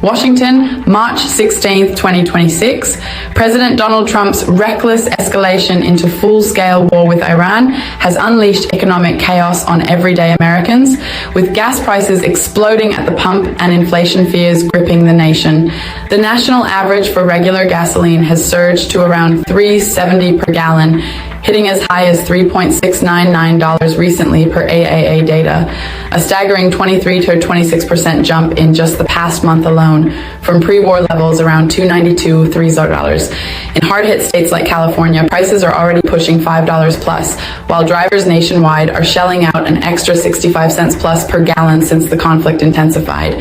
Washington, March 16, 2026. President Donald Trump's reckless escalation into full-scale war with Iran has unleashed economic chaos on everyday Americans, with gas prices exploding at the pump and inflation fears gripping the nation. The national average for regular gasoline has surged to around $3.70 per gallon, hitting as high as $3.699 recently per AAA data, a staggering 23 to 26% jump in just the past month alone, from pre-war levels around $2.92, $3. In hard-hit states like California, prices are already pushing $5 plus, while drivers nationwide are shelling out an extra 65 cents plus per gallon since the conflict intensified.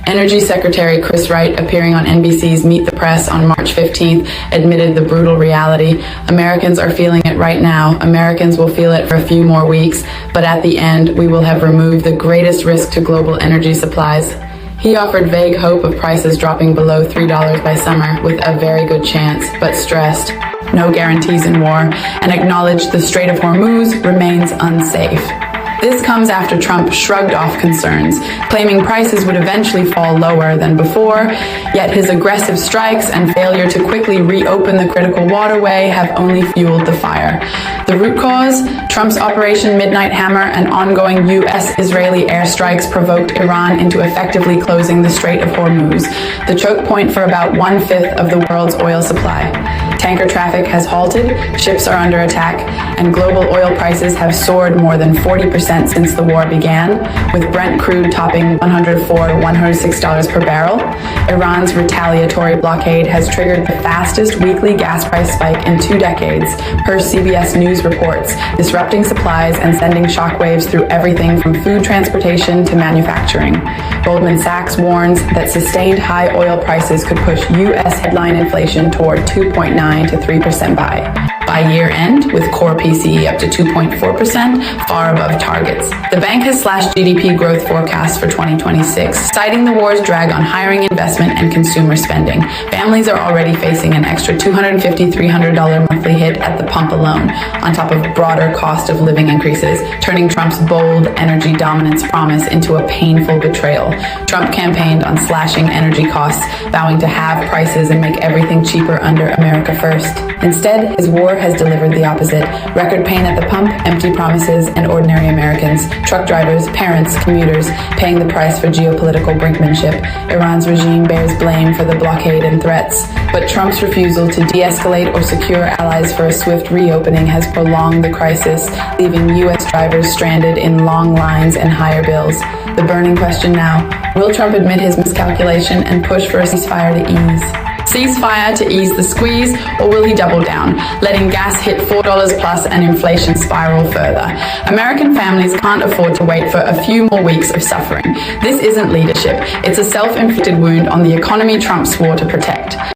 Energy Secretary Chris Wright, appearing on NBC's Meet the Press on March 15th, admitted the brutal reality. Americans are feeling it right now. Americans will feel it for a few more weeks, but at the end, we will have removed the greatest risk to global energy supplies. He offered vague hope of prices dropping below $3 by summer, with a very good chance, but stressed no guarantees in war, and acknowledged the Strait of Hormuz remains unsafe. This comes after Trump shrugged off concerns, claiming prices would eventually fall lower than before, yet his aggressive strikes and failure to quickly reopen the critical waterway have only fueled the fire. The root cause? Trump's Operation Midnight Hammer and ongoing U.S.-Israeli airstrikes provoked Iran into effectively closing the Strait of Hormuz, the choke point for about 1/5 of the world's oil supply. Tanker traffic has halted, ships are under attack, and global oil prices have soared more than 40% since the war began, with Brent crude topping $104 to $106 per barrel. Iran's retaliatory blockade has triggered the fastest weekly gas price spike in 2 decades, per CBS News reports, disrupting supplies and sending shockwaves through everything from food transportation to manufacturing. Goldman Sachs warns that sustained high oil prices could push U.S. headline inflation toward 2.9 to 3% by year end, with core PCE up to 2.4%, far above targets. The bank has slashed GDP growth forecasts for 2026, citing the war's drag on hiring, investment, and consumer spending. Families are already facing an extra $250 to $300 monthly hit at the pump alone, on top of broader cost of living increases, turning Trump's bold energy dominance promise into a painful betrayal. Trump campaigned on slashing energy costs, vowing to halve prices and make everything cheaper under America First. Instead, his war has delivered the opposite. Record pain at the pump, empty promises, and ordinary Americans, truck drivers, parents, commuters, paying the price for geopolitical brinkmanship. Iran's regime bears blame for the blockade and threats, but Trump's refusal to de-escalate or secure allies for a swift reopening has prolonged the crisis, leaving U.S. drivers stranded in long lines and higher bills. The burning question now: will Trump admit his miscalculation and push for a ceasefire to ease the squeeze, or will he double down, letting gas hit $4 plus and inflation spiral further? American families can't afford to wait for a few more weeks of suffering. This isn't leadership. It's a self-inflicted wound on the economy Trump swore to protect.